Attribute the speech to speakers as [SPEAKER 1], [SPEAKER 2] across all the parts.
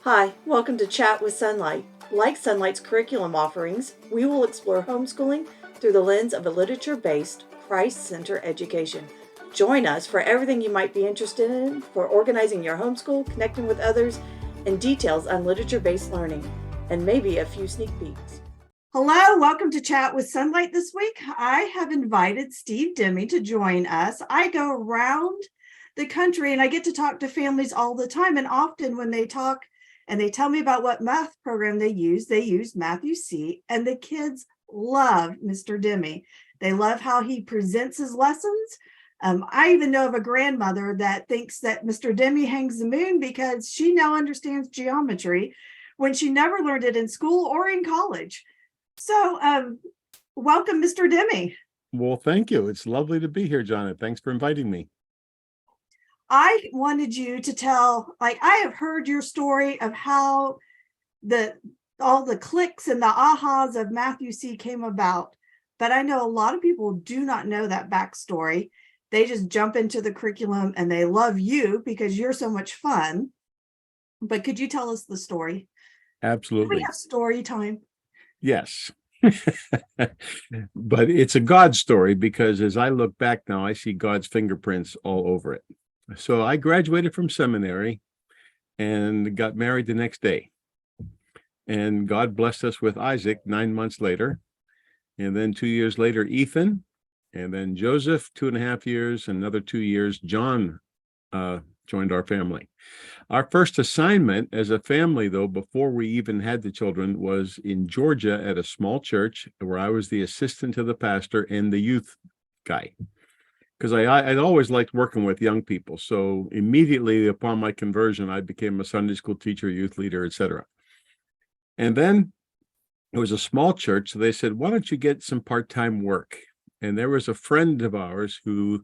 [SPEAKER 1] Hi, welcome to Chat with Sonlight. Like Sonlight's curriculum offerings, we will explore homeschooling through the lens of a literature-based, Christ-centered education. Join us for everything you might be interested in for organizing your homeschool, connecting with others, and details on literature-based learning, and maybe a few sneak peeks. Hello, welcome to Chat with Sonlight this week. I have invited Steve Demme to join us. I go around the country and I get to talk to families all the time, and often when they talk and they tell me about what math program they use Matthew C, and the kids love Mr. Demme. They love how he presents his lessons. I even know of a grandmother that thinks that Mr. Demme hangs the moon because she now understands geometry when she never learned it in school or in college. So welcome, Mr. Demme.
[SPEAKER 2] Well, thank you. It's lovely to be here, Janet. Thanks for inviting me.
[SPEAKER 1] I wanted you to tell, I have heard your story of how all the clicks and the ahas of Matthew C came about, but I know a lot of people do not know that backstory. They just jump into the curriculum and they love you because you're so much fun. But could you tell us the story?
[SPEAKER 2] Absolutely.
[SPEAKER 1] Do we have story time?
[SPEAKER 2] Yes. But it's a God story because as I look back now, I see God's fingerprints all over it. So I graduated from seminary and got married the next day. And God blessed us with Isaac 9 months later. And then 2 years later, Ethan. And then Joseph, 2.5 years, another 2 years, John joined our family. Our first assignment as a family, though, before we even had the children, was in Georgia at a small church where I was the assistant to the pastor and the youth guy. Because I'd always liked working with young people. So immediately upon my conversion, I became a Sunday school teacher, youth leader, etc. And then it was a small church. So they said, why don't you get some part-time work? And there was a friend of ours who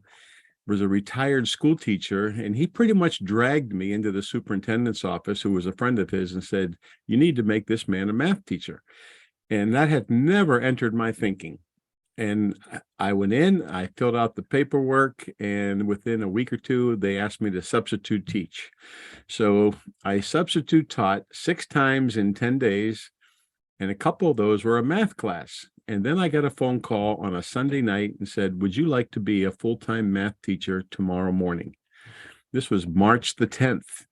[SPEAKER 2] was a retired school teacher, and he pretty much dragged me into the superintendent's office, who was a friend of his, and said, you need to make this man a math teacher. And that had never entered my thinking. And I went in, I filled out the paperwork, and within a week or two, they asked me to substitute teach. So I substitute taught 6 times in 10 days, and a couple of those were a math class. And then I got a phone call on a Sunday night and said, would you like to be a full-time math teacher tomorrow morning? This was March the 10th.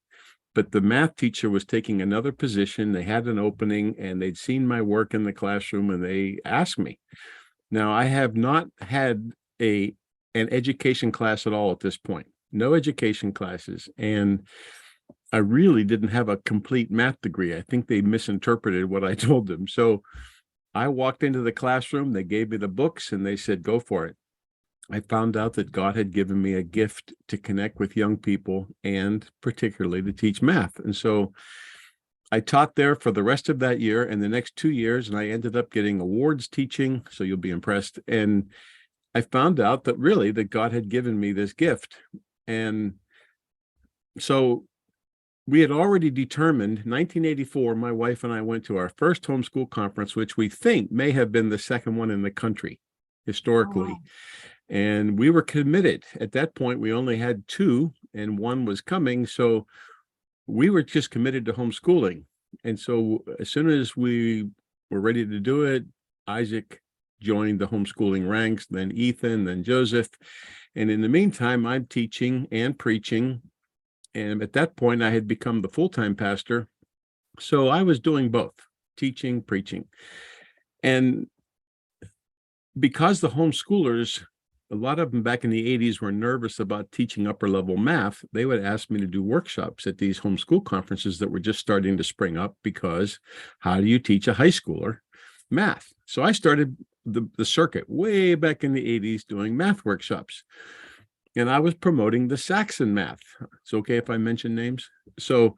[SPEAKER 2] But the math teacher was taking another position. They had an opening and they'd seen my work in the classroom and they asked me. Now, I have not had an education class at all at this point. No education classes. And I really didn't have a complete math degree. I think they misinterpreted what I told them. So I walked into the classroom, they gave me the books and they said, go for it. I found out that God had given me a gift to connect with young people and particularly to teach math. And so I taught there for the rest of that year and the next 2 years, and I ended up getting awards teaching. So you'll be impressed. And I found out that really that God had given me this gift. And so we had already determined 1984, my wife and I went to our first homeschool conference, which we think may have been the second one in the country historically.
[SPEAKER 1] Oh, wow.
[SPEAKER 2] And we were committed. At that point, we only had 2 and 1 was coming. So we were just committed to homeschooling. And so as soon as we were ready to do it, Isaac joined the homeschooling ranks, then Ethan, then Joseph. And in the meantime, I'm teaching and preaching. And at that point, I had become the full-time pastor. So I was doing both, teaching, preaching. And because the homeschoolers, a lot of them back in the 80s were nervous about teaching upper level math, they would ask me to do workshops at these homeschool conferences that were just starting to spring up because how do you teach a high schooler math? So I started the circuit way back in the 80s doing math workshops. And I was promoting the Saxon math. It's okay if I mention names. So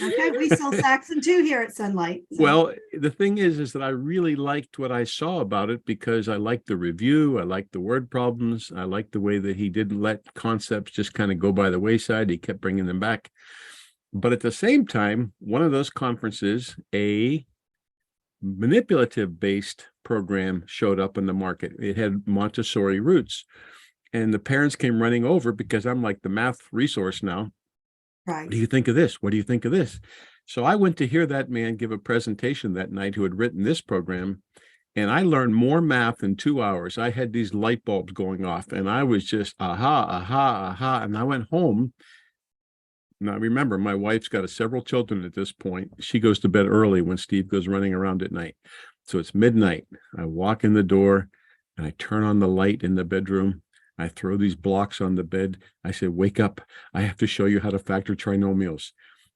[SPEAKER 1] okay, we sell Saxon too here at Sonlight. So.
[SPEAKER 2] Well, the thing is that I really liked what I saw about it because I liked the review. I liked the word problems. I liked the way that he didn't let concepts just kind of go by the wayside. He kept bringing them back. But at the same time, one of those conferences, a manipulative-based program showed up in the market. It had Montessori roots. And the parents came running over because I'm like the math resource now.
[SPEAKER 1] Right.
[SPEAKER 2] What do you think of this? What do you think of this? So I went to hear that man give a presentation that night who had written this program, and I learned more math in 2 hours. I had these light bulbs going off, and I was just aha, aha, aha. And I went home. Now, remember, my wife's got several children at this point. She goes to bed early when Steve goes running around at night. So it's midnight. I walk in the door and I turn on the light in the bedroom. I throw these blocks on the bed. I said, wake up. I have to show you how to factor trinomials.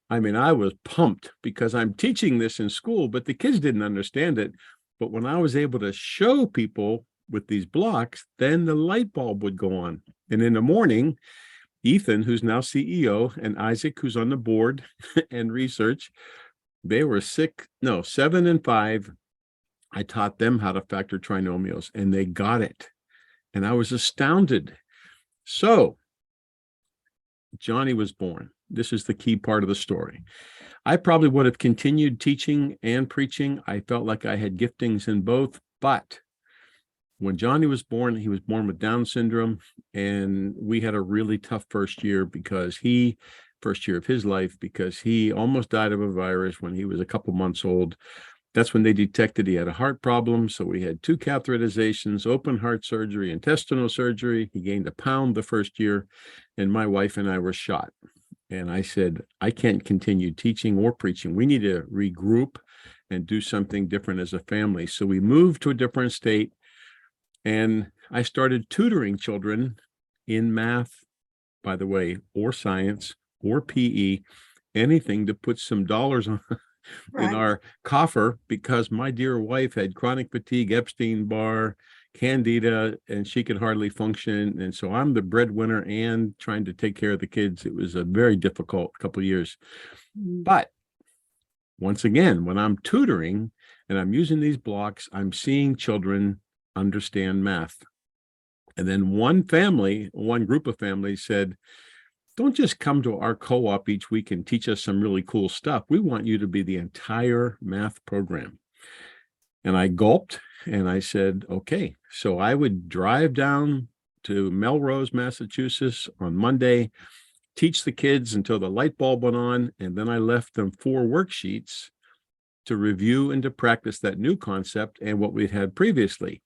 [SPEAKER 2] I mean, I was pumped because I'm teaching this in school, but the kids didn't understand it. But when I was able to show people with these blocks, then the light bulb would go on. And in the morning, Ethan, who's now CEO, and Isaac, who's on the board and research, they were 7 and 5. I taught them how to factor trinomials, and they got it. And I was astounded. So Johnny was born. This is the key part of the story. I probably would have continued teaching and preaching. I felt like I had giftings in both, but when Johnny was born, he was born with Down syndrome, and we had a really tough first year first year of his life, because he almost died of a virus when he was a couple months old. That's when they detected he had a heart problem. So we had 2 catheterizations, open heart surgery, intestinal surgery. He gained 1 pound the first year, and my wife and I were shot. And I said, I can't continue teaching or preaching. We need to regroup and do something different as a family. So we moved to a different state. And I started tutoring children in math, by the way, or science or PE, anything to put some dollars on in our coffer, because my dear wife had chronic fatigue, Epstein-Barr, Candida, and she could hardly function. And so I'm the breadwinner and trying to take care of the kids. It was a very difficult couple of years. But once again, when I'm tutoring and I'm using these blocks, I'm seeing children understand math. And then one group of families said, don't just come to our co-op each week and teach us some really cool stuff. We want you to be the entire math program. And I gulped and I said, okay. So I would drive down to Melrose, Massachusetts on Monday, teach the kids until the light bulb went on. And then I left them 4 worksheets to review and to practice that new concept and what we'd had previously.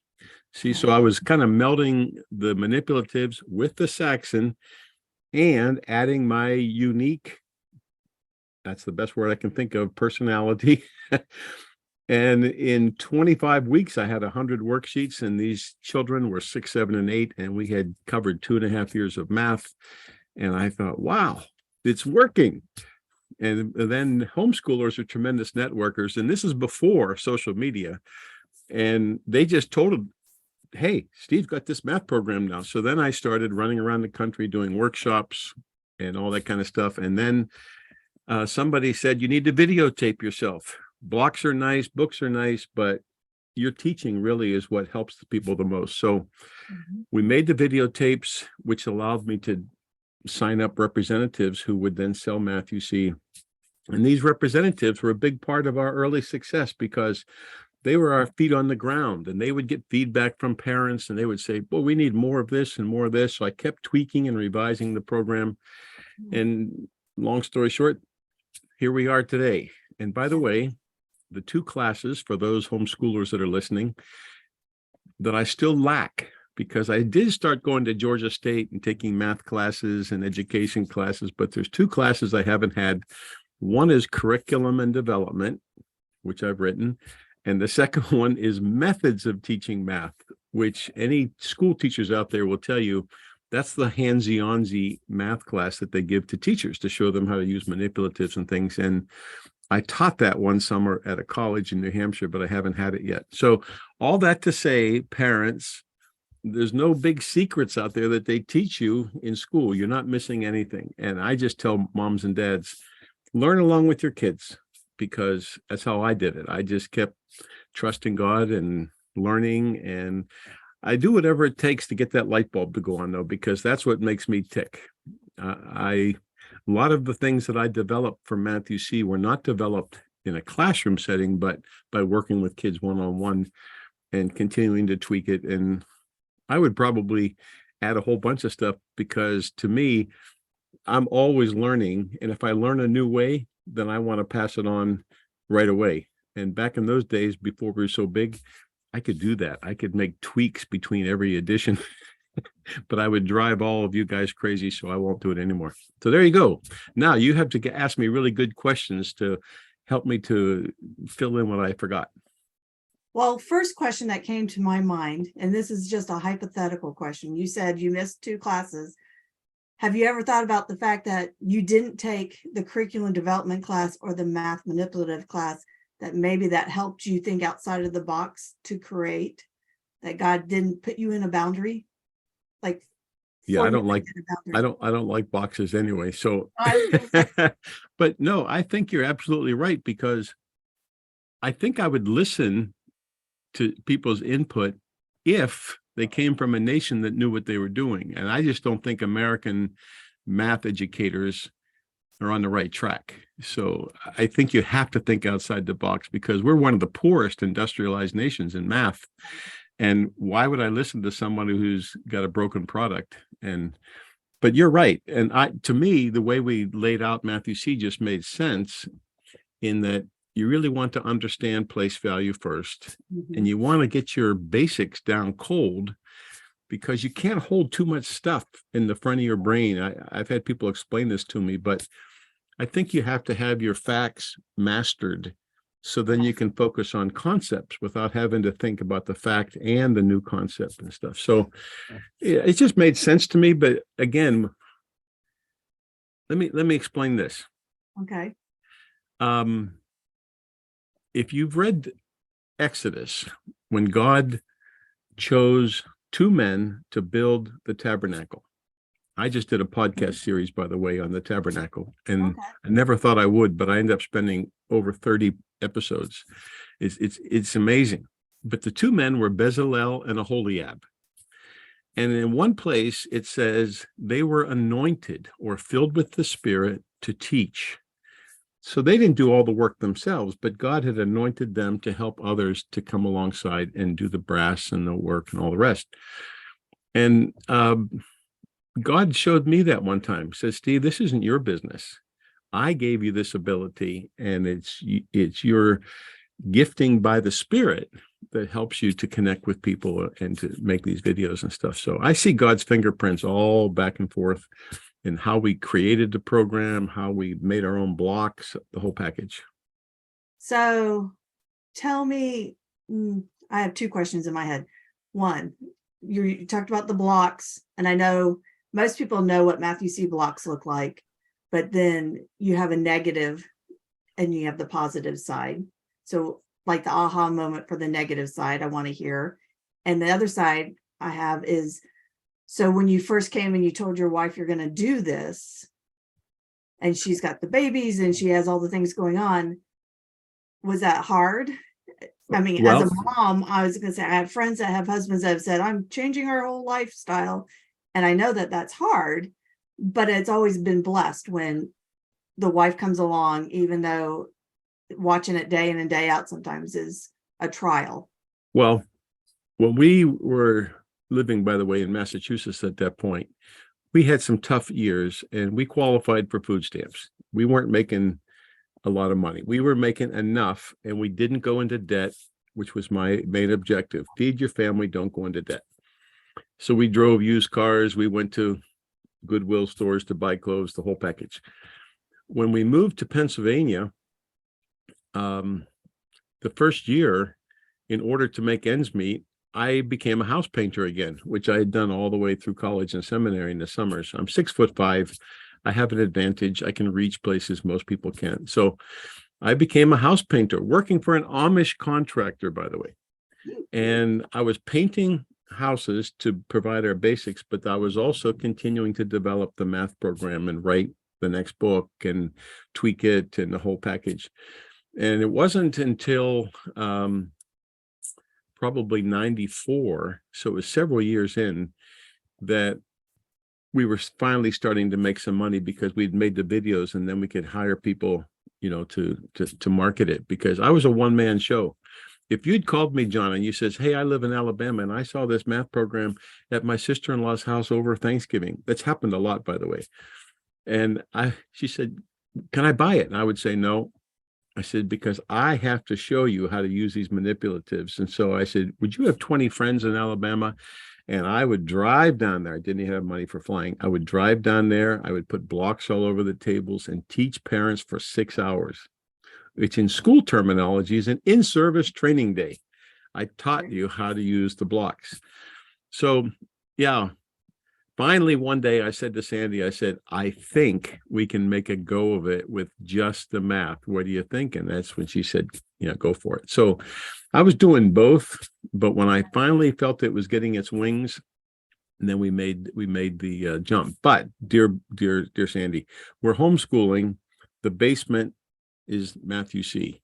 [SPEAKER 2] See, so I was kind of melding the manipulatives with the Saxon and adding my unique, that's the best word I can think of, personality. And in 25 weeks, I had 100 worksheets, and these children were 6, 7, and 8, and we had covered 2.5 years of math. And I thought, wow, it's working. And then homeschoolers are tremendous networkers, and this is before social media. And they just told hey, Steve got this math program now. So then I started running around the country doing workshops and all that kind of stuff. And then somebody said, you need to videotape yourself. Blocks are nice, books are nice, but your teaching really is what helps the people the most. So we made the videotapes, which allowed me to sign up representatives who would then sell Math UC. And these representatives were a big part of our early success, because they were our feet on the ground, and they would get feedback from parents, and they would say, well, we need more of this and more of this. So I kept tweaking and revising the program. And long story short, here we are today. And by the way, the 2 classes for those homeschoolers that are listening that I still lack, because I did start going to Georgia State and taking math classes and education classes, but there's 2 classes I haven't had. One is curriculum and development, which I've written. And the second one is methods of teaching math, which any school teachers out there will tell you, that's the handsy-onsy math class that they give to teachers to show them how to use manipulatives and things. And I taught that one summer at a college in New Hampshire, but I haven't had it yet. So all that to say, parents, there's no big secrets out there that they teach you in school. You're not missing anything. And I just tell moms and dads, learn along with your kids, because that's how I did it. I just kept trusting God and learning, and I do whatever it takes to get that light bulb to go on, though, because that's what makes me tick. A lot of the things that I developed for Math UC were not developed in a classroom setting, but by working with kids one-on-one and continuing to tweak it. And I would probably add a whole bunch of stuff, because to me, I'm always learning. And if I learn a new way, then I want to pass it on right away. And back in those days, before we were so big, I could do that. I could make tweaks between every edition, but I would drive all of you guys crazy, so I won't do it anymore. So there you go. Now you have to ask me really good questions to help me to fill in what I forgot.
[SPEAKER 1] Well, first question that came to my mind, and this is just a hypothetical question. You said you missed 2 classes. Have you ever thought about the fact that you didn't take the curriculum development class or the math manipulative class, that maybe that helped you think outside of the box to create, that God didn't put you in a boundary? Like,
[SPEAKER 2] Yeah, I don't like boxes anyway. So, but no, I think you're absolutely right, because I think I would listen to people's input if they came from a nation that knew what they were doing. And I just don't think American math educators are on the right track. So I think you have to think outside the box, because we're one of the poorest industrialized nations in math. And why would I listen to somebody who's got a broken product? But you're right. And to me, the way we laid out Matthew C just made sense, in that you really want to understand place value first, and you want to get your basics down cold, because you can't hold too much stuff in the front of your brain. I've had people explain this to me, but I think you have to have your facts mastered, so then you can focus on concepts without having to think about the fact and the new concept and stuff. So it just made sense to me. But again, let me explain this.
[SPEAKER 1] Okay.
[SPEAKER 2] If you've read Exodus, when God chose 2 men to build the tabernacle. I just did a podcast series, by the way, on the tabernacle, and I never thought I would, but I ended up spending over 30 episodes. It's amazing. But the 2 men were Bezalel and Aholiab. And in one place, it says they were anointed or filled with the Spirit to teach. So they didn't do all the work themselves, but God had anointed them to help others to come alongside and do the brass and the work and all the rest. And God showed me that one time. Says, Steve, this isn't your business. I gave you this ability, and it's your gifting by the Spirit that helps you to connect with people and to make these videos and stuff. So I see God's fingerprints all back and forth in how we created the program, how we made our own blocks, the whole package.
[SPEAKER 1] So tell me, I have 2 questions in my head. One, you talked about the blocks, and I know most people know what Matthew C blocks look like, but then you have a negative and you have the positive side. So like the aha moment for the negative side, I want to hear. And the other side I have is, so when you first came and you told your wife you're going to do this, and she's got the babies and she has all the things going on, was that hard? I mean, as a mom, I was going to say, I have friends that have husbands that have said, I'm changing our whole lifestyle. And I know that that's hard, but it's always been blessed when the wife comes along, even though watching it day in and day out sometimes is a trial.
[SPEAKER 2] Well, when we were living, by the way, in Massachusetts at that point, we had some tough years, and we qualified for food stamps. We weren't making a lot of money. We were making enough, and we didn't go into debt, which was my main objective. Feed your family, don't go into debt. So we drove used cars. We went to Goodwill stores to buy clothes, the whole package. When we moved to Pennsylvania, the first year, in order to make ends meet, I became a house painter again, which I had done all the way through college and seminary in the summers. I'm 6'5". I have an advantage. I can reach places most people can't. So I became a house painter, working for an Amish contractor, by the way. And I was painting houses to provide our basics, but I was also continuing to develop the math program and write the next book and tweak it and the whole package. And it wasn't until probably 94, so it was several years in, that we were finally starting to make some money, because we'd made the videos, and then we could hire people, to market it, because I was a one-man show. If you'd called me, John, and you says, hey, I live in Alabama and I saw this math program at my sister-in-law's house over Thanksgiving. That's happened a lot, by the way. And she said, can I buy it? And I would say, no. I said, because I have to show you how to use these manipulatives. And so I said, would you have 20 friends in Alabama? And I would drive down there. I didn't have money for flying. I would drive down there. I would put blocks all over the tables and teach parents for 6 hours, which in school terminology is an in-service training day. I taught you how to use the blocks. So, yeah, finally, one day I said to Sandy, I said, I think we can make a go of it with just the math. What do you think? And that's when she said, yeah, go for it. So I was doing both, but when I finally felt it was getting its wings, and then we made the jump. But dear Sandy, we're homeschooling. The basement is Matthew C.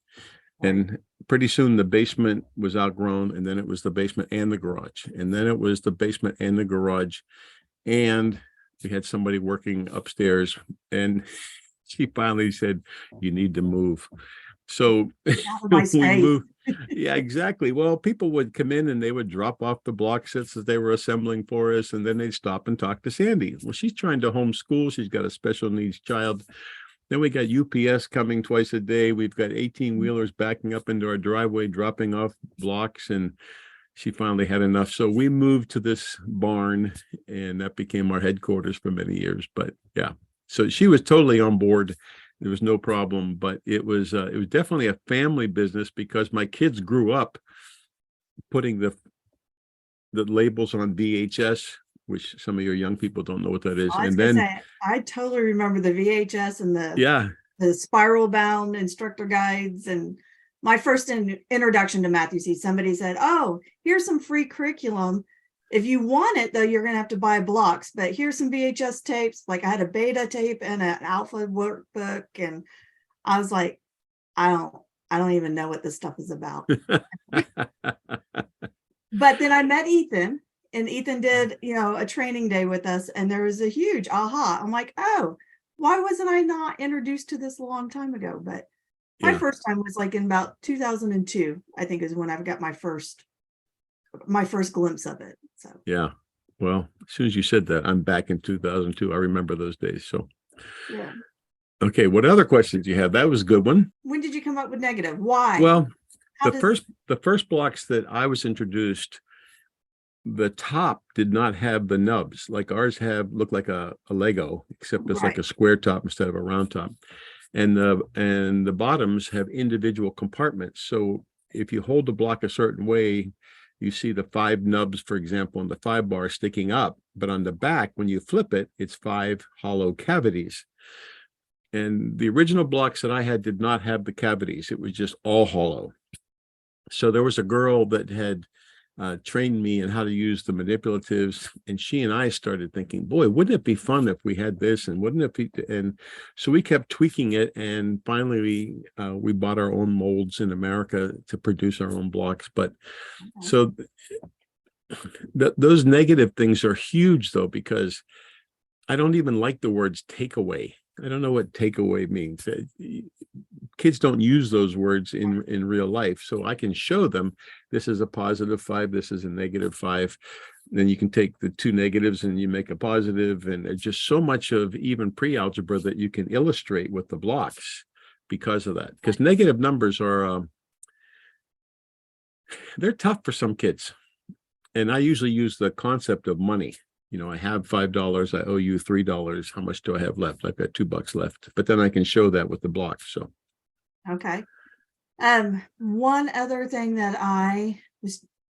[SPEAKER 2] And pretty soon the basement was outgrown, and then it was the basement and the garage, and then it was the basement and the garage. And we had somebody working upstairs, and she finally said, you need to move. So we moved. Yeah, exactly. Well, people would come in and they would drop off the block sets that they were assembling for us, and then they'd stop and talk to Sandy. Well, she's trying to homeschool. She's got a special needs child. Then we got UPS coming twice a day. We've got 18-wheelers backing up into our driveway, dropping off blocks, and she finally had enough. So we moved to this barn, and that became our headquarters for many years. But yeah, so she was totally on board. There was no problem, but it was definitely a family business, because my kids grew up putting the labels on VHS, which some of your young people don't know what that is.
[SPEAKER 1] And then I totally remember the VHS and the spiral bound instructor guides. And my first introduction to Matthew C. Somebody said, oh, here's some free curriculum. If you want it, though, you're going to have to buy blocks, but here's some VHS tapes. Like I had a beta tape and an alpha workbook. And I was like, I don't even know what this stuff is about. But then I met Ethan, and Ethan did, a training day with us, and there was a huge aha. I'm like, oh, why wasn't I not introduced to this a long time ago? But my first time was like in about 2002, I think, is when I've got my first glimpse of it. So
[SPEAKER 2] yeah, well, as soon as you said that, I'm back in 2002. I remember those days. So
[SPEAKER 1] yeah.
[SPEAKER 2] Okay, what other questions do you have? That was a good one.
[SPEAKER 1] When did you come up with negative? Why?
[SPEAKER 2] Well, the first blocks that I was introduced, the top did not have the nubs like ours look like a Lego, except it's like a square top instead of a round top. And the bottoms have individual compartments. So if you hold the block a certain way, you see the 5 nubs, for example, on the 5 bar sticking up, but on the back, when you flip it, it's 5 hollow cavities. And the original blocks that I had did not have the cavities. It was just all hollow. So there was a girl that had trained me in how to use the manipulatives, and she and I started thinking, boy, wouldn't it be fun if we had this, and wouldn't it be? And so we kept tweaking it, and finally we bought our own molds in America to produce our own blocks. But so those negative things are huge, though, because I don't even like the words takeaway. I don't know what takeaway means. Kids don't use those words in real life. So I can show them this is a +5, this is a -5. Then you can take the 2 negatives and you make a positive. And there's just so much of even pre-algebra that you can illustrate with the blocks because of that. Because negative numbers are, they're tough for some kids. And I usually use the concept of money. I have $5, I owe you $3. How much do I have left? I've got $2 left, but then I can show that with the block. So,
[SPEAKER 1] okay. One other thing that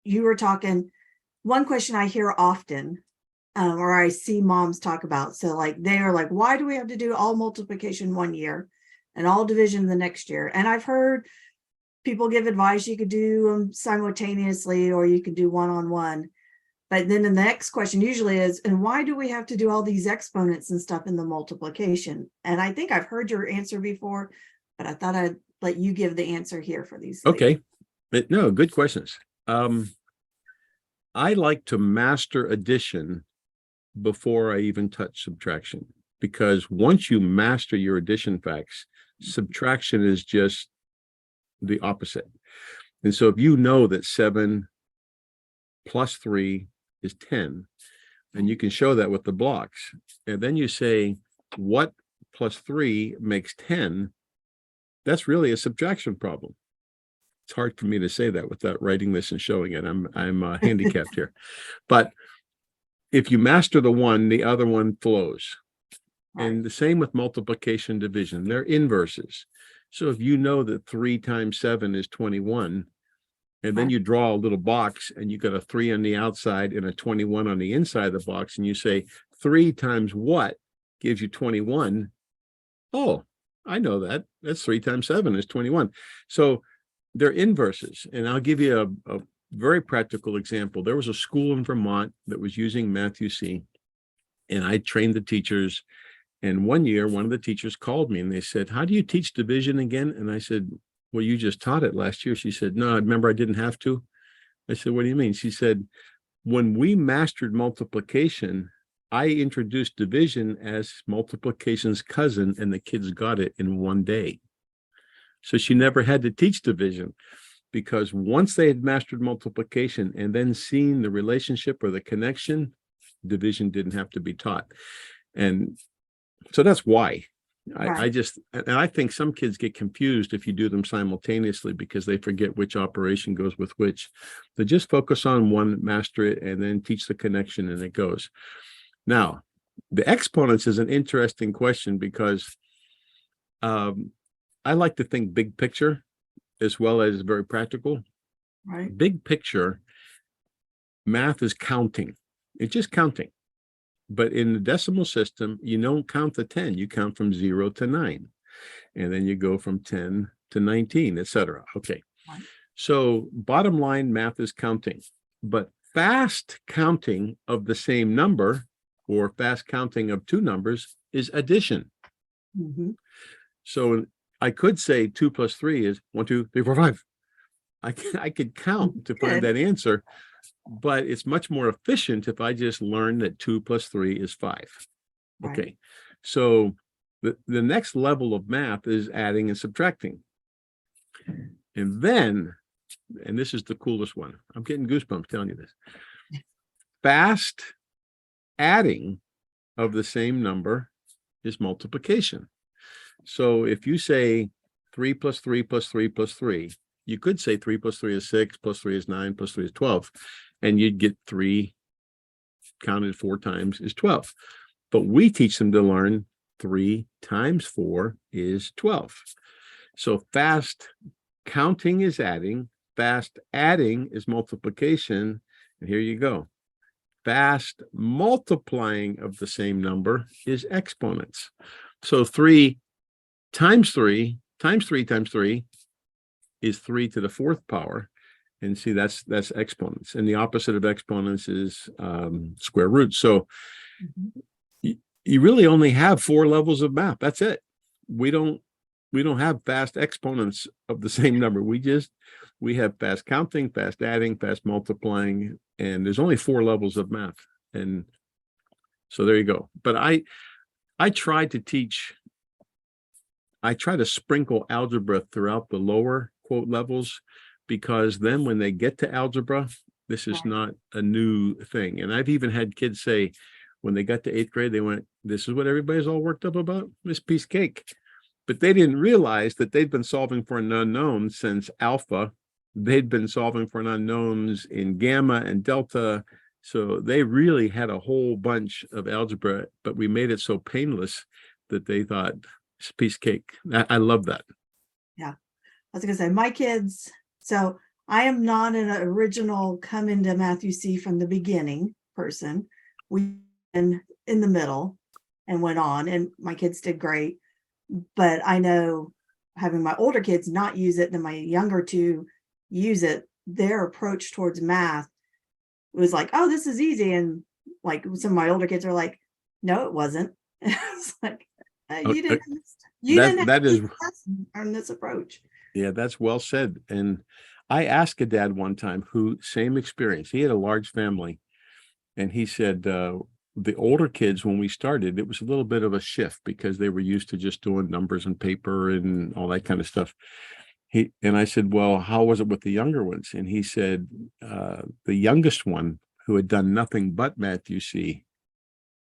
[SPEAKER 1] you were talking, one question I hear often, or I see moms talk about. So like, they are like, why do we have to do all multiplication one year and all division the next year? And I've heard people give advice, you could do them simultaneously, or you could do one-on-one. But then the next question usually is, and why do we have to do all these exponents and stuff in the multiplication? And I think I've heard your answer before, but I thought I'd let you give the answer here for these.
[SPEAKER 2] Okay. No, good questions. I like to master addition before I even touch subtraction, because once you master your addition facts, subtraction is just the opposite. And so if you know that 7 plus 3 is 10, and you can show that with the blocks, and then you say, what plus 3 makes 10, that's really a subtraction problem. It's hard for me to say that without writing this and showing it. I'm handicapped here. But if you master the one, the other one flows.
[SPEAKER 1] Right.
[SPEAKER 2] And the same with multiplication, division. They're inverses. So if you know that 3 times 7 is 21, and then
[SPEAKER 1] Right.
[SPEAKER 2] you draw a little box and you got a 3 on the outside and a 21 on the inside of the box, and you say 3 times what gives you 21? Oh, I know that. That's 3 times 7 is 21. So they're inverses. And I'll give you a very practical example. There was a school in Vermont that was using Math-U-See, and I trained the teachers. And one year, one of the teachers called me and they said, "How do you teach division again?" And I said, "Well, you just taught it last year." She said, "No, remember I didn't have to." I said, "What do you mean?" She said, "When we mastered multiplication, I introduced division as multiplication's cousin, and the kids got it in one day." So she never had to teach division, because once they had mastered multiplication and then seen the relationship or the connection, division didn't have to be taught. And so that's why I think some kids get confused if you do them simultaneously, because they forget which operation goes with which. They just focus on one, master it, and then teach the connection, and it goes. Now, the exponents is an interesting question, because I like to think big picture as well as very practical.
[SPEAKER 1] Right.
[SPEAKER 2] Big picture, math is counting. It's just counting. But in the decimal system, you don't count to 10. You count from 0 to 9. And then you go from 10 to 19, etc. Okay.
[SPEAKER 1] Right.
[SPEAKER 2] So bottom line, math is counting. But fast counting of the same number, or fast counting of two numbers, is addition.
[SPEAKER 1] Mm-hmm.
[SPEAKER 2] So I could say 2 plus 3 is 1, 2, 3, 4, 5. I could count to find that answer. But it's much more efficient if I just learn that 2 plus 3 is 5.
[SPEAKER 1] Right.
[SPEAKER 2] Okay. So the next level of math is adding and subtracting. And then, and this is the coolest one, I'm getting goosebumps telling you this. Fast adding of the same number is multiplication. So if you say 3 plus 3 plus 3 plus 3, you could say 3 plus 3 is 6, plus 3 is 9, plus 3 is 12. And you'd get 3 counted 4 times is 12. But we teach them to learn 3 times 4 is 12. So fast counting is adding, fast adding is multiplication. And here you go. Fast multiplying of the same number is exponents. So 3 times 3 times 3 times 3 is 3 to the 4th power. And see, that's exponents. And the opposite of exponents is square roots. So you really only have 4 levels of math. That's it. We don't have fast exponents of the same number. We have fast counting, fast adding, fast multiplying, and there's only 4 levels of math. And so there you go. But I try to sprinkle algebra throughout the lower quote levels, because then when they get to algebra, this is not a new thing. And I've even had kids say, when they got to 8th grade, they went, "This is what everybody's all worked up about, this piece of cake." But they didn't realize that they'd been solving for an unknown since alpha. They'd been solving for an unknowns in gamma and delta. So they really had a whole bunch of algebra, but we made it so painless that they thought it's a piece of cake. I love that.
[SPEAKER 1] Yeah. I was going to say, my kids, so I am not an original come into Math-U-See from the beginning person. We've been in the middle and went on, and my kids did great. But I know, having my older kids not use it and my younger 2 use it, their approach towards math was like, "Oh, this is easy." And like some of my older kids are like, "No, it wasn't." It's like, you didn't learn this approach.
[SPEAKER 2] Yeah, that's well said. And I asked a dad one time who, same experience. He had a large family, and he said, the older kids, when we started, it was a little bit of a shift because they were used to just doing numbers and paper and all that kind of stuff. And I said, "Well, how was it with the younger ones?" And he said, the youngest one, who had done nothing but Math-U-See,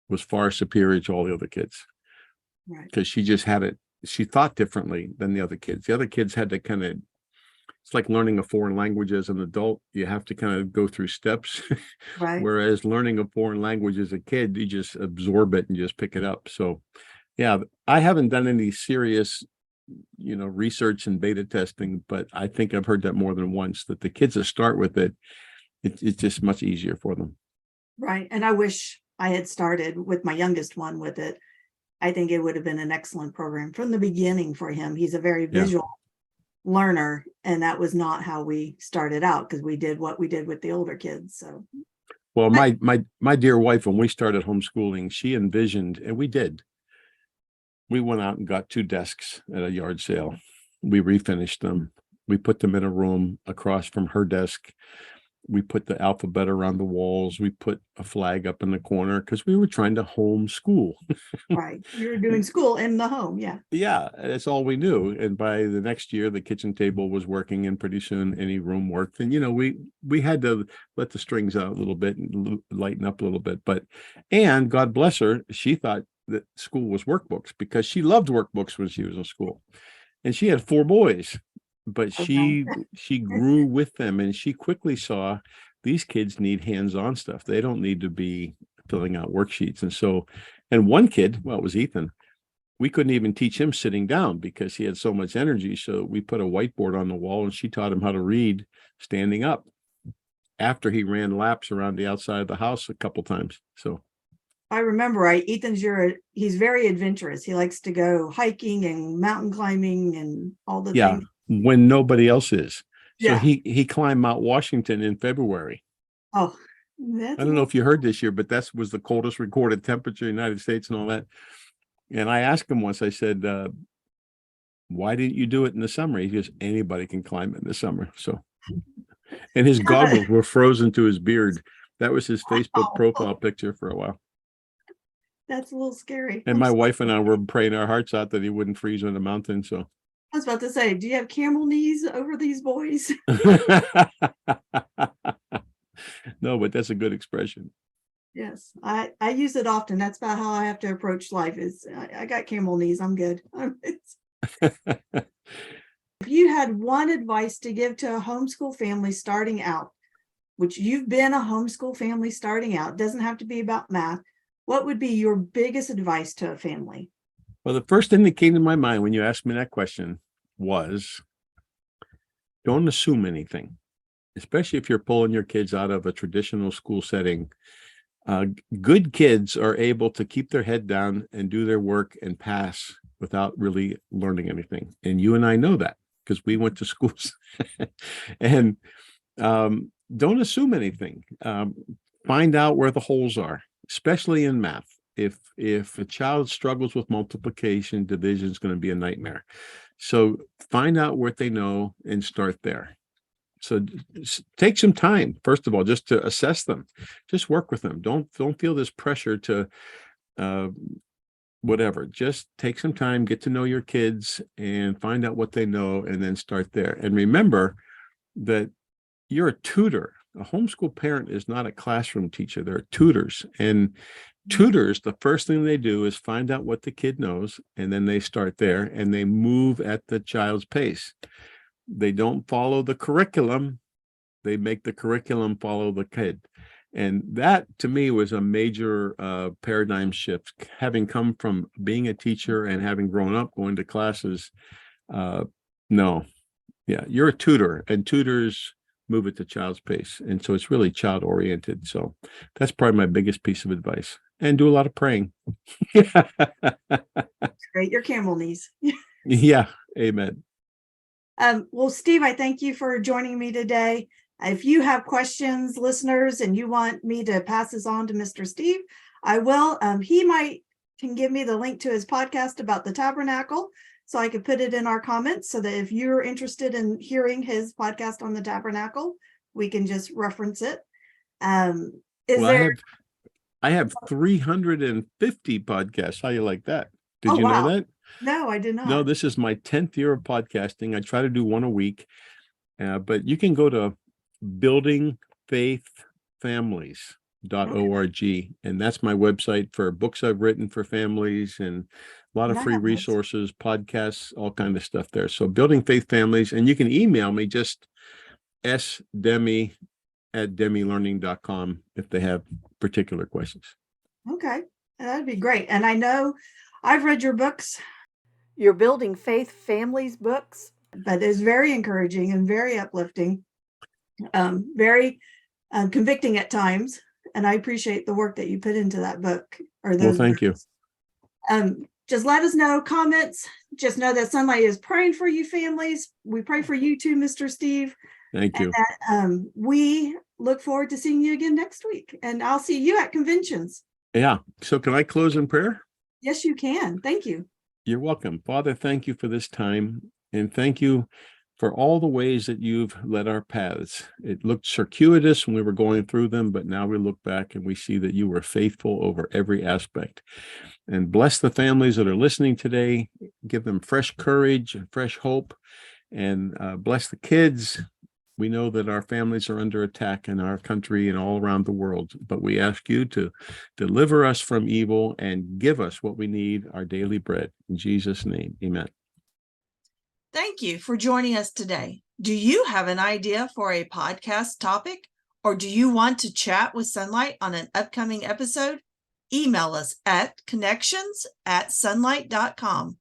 [SPEAKER 2] was far superior to all the other kids.
[SPEAKER 1] Right.
[SPEAKER 2] because she just had it. She thought differently than the other kids. The other kids had to kind of, it's like learning a foreign language as an adult. You have to kind of go through steps.
[SPEAKER 1] Right.
[SPEAKER 2] Whereas learning a foreign language as a kid, you just absorb it and just pick it up. So yeah, I haven't done any serious, research and beta testing, but I think I've heard that more than once, that the kids that start with it, it's just much easier for them.
[SPEAKER 1] Right. And I wish I had started with my youngest one with it. I think it would have been an excellent program from the beginning for him. He's a very
[SPEAKER 2] Yeah.
[SPEAKER 1] visual learner, and that was not how we started out, because we did what we did with the older kids. So
[SPEAKER 2] Well, my dear wife, when we started homeschooling, she envisioned, and we did. We went out and got 2 desks at a yard sale. We refinished them. We put them in a room across from her desk. We put the alphabet around the walls. We put a flag up in the corner because we were trying to homeschool.
[SPEAKER 1] right, you were doing school in the home. Yeah.
[SPEAKER 2] Yeah, that's all we knew. And by the next year, the kitchen table was working, and pretty soon any room worked. And we had to let the strings out a little bit and lighten up a little bit. And God bless her, she thought that school was workbooks because she loved workbooks when she was in school. And she had 4 boys, but
[SPEAKER 1] Okay.
[SPEAKER 2] she grew with them, and she quickly saw these kids need hands-on stuff. They don't need to be filling out worksheets. And one kid, well, it was Ethan, we couldn't even teach him sitting down because he had so much energy. So we put a whiteboard on the wall, and she taught him how to read standing up after he ran laps around the outside of the house a couple times. So
[SPEAKER 1] I remember, Ethan's he's very adventurous. He likes to go hiking and mountain climbing and all the
[SPEAKER 2] yeah,
[SPEAKER 1] things.
[SPEAKER 2] when nobody else is. So
[SPEAKER 1] Yeah.
[SPEAKER 2] he climbed Mount Washington in February.
[SPEAKER 1] Oh,
[SPEAKER 2] I don't know if you heard this year, but that was the coldest recorded temperature in the United States and all that. And I asked him once, I said, why didn't you do it in the summer? He goes, anybody can climb it in the summer. So, and his goggles were frozen to his beard. That was his Facebook profile picture for a while.
[SPEAKER 1] That's a little scary.
[SPEAKER 2] And my wife and I were praying our hearts out that he wouldn't freeze on the mountain. So
[SPEAKER 1] I was about to say, do you have camel knees over these boys?
[SPEAKER 2] no, but that's a good expression.
[SPEAKER 1] Yes, I use it often. That's about how I have to approach life. Is I got camel knees. I'm good. If you had one advice to give to a homeschool family starting out, which you've been a homeschool family starting out, doesn't have to be about math, what would be your biggest advice to a family?
[SPEAKER 2] Well, the first thing that came to my mind when you asked me that question was, don't assume anything, especially if you're pulling your kids out of a traditional school setting. Good kids are able to keep their head down and do their work and pass without really learning anything. And you and I know that because we went to schools. And don't assume anything. Find out where the holes are, especially in math. If a child struggles with multiplication, division is going to be a nightmare. So find out what they know and start there. So take some time, first of all, just to assess them. Just work with them. Don't feel this pressure to whatever. Just take some time, get to know your kids and find out what they know, and then start there. And remember that you're a tutor. A homeschool parent is not a classroom teacher. They're tutors. And tutors, the first thing they do is find out what the kid knows, and then they start there and they move at the child's pace. They don't follow the curriculum. They make the curriculum follow the kid. And that to me was a major paradigm shift, having come from being a teacher and having grown up going to classes. No, yeah, you're a tutor, and tutors move at the child's pace. And so it's really child oriented. So that's probably my biggest piece of advice. And do a lot of praying.
[SPEAKER 1] Great, your camel knees.
[SPEAKER 2] Yeah, amen.
[SPEAKER 1] Well, Steve, I thank you for joining me today. If you have questions, listeners, and you want me to pass this on to Mr. Steve, I will. He can give me the link to his podcast about the tabernacle, so I could put it in our comments so that if you're interested in hearing his podcast on the tabernacle, we can just reference it.
[SPEAKER 2] I have 350 podcasts. How you like that? Did you
[SPEAKER 1] wow.
[SPEAKER 2] know that?
[SPEAKER 1] No, I did not.
[SPEAKER 2] No, this is my 10th year of podcasting. I try to do one a week, but you can go to buildingfaithfamilies.org, and that's my website for books I've written for families and A lot of free
[SPEAKER 1] Nice.
[SPEAKER 2] resources, podcasts, all kind of stuff there. So Building Faith Families, and you can email me just sdemme@demmelearning.com if they have particular questions.
[SPEAKER 1] Okay, that'd be great. And I know I've read your books, your Building Faith Families books, but it's very encouraging and very uplifting, very convicting at times. And I appreciate the work that you put into that book or
[SPEAKER 2] Well,
[SPEAKER 1] those
[SPEAKER 2] thank you.
[SPEAKER 1] books. Just let us know, comments. Just know that Sonlight is praying for you families. We pray for you too, Mr. Steve.
[SPEAKER 2] Thank you.
[SPEAKER 1] That, we look forward to seeing you again next week. And I'll see you at conventions.
[SPEAKER 2] Yeah. So can I close in prayer?
[SPEAKER 1] Yes, you can. Thank you.
[SPEAKER 2] You're welcome. Father, thank you for this time. And thank you for all the ways that you've led our paths. It looked circuitous when we were going through them, but now we look back and we see that you were faithful over every aspect. And bless the families that are listening today. Give them fresh courage and fresh hope. And bless the kids. We know that our families are under attack in our country and all around the world, but we ask you to deliver us from evil and give us what we need, our daily bread. In Jesus' name, amen.
[SPEAKER 1] Thank you for joining us today. Do you have an idea for a podcast topic, or do you want to chat with Sonlight on an upcoming episode? Email us at connections@sonlight.com.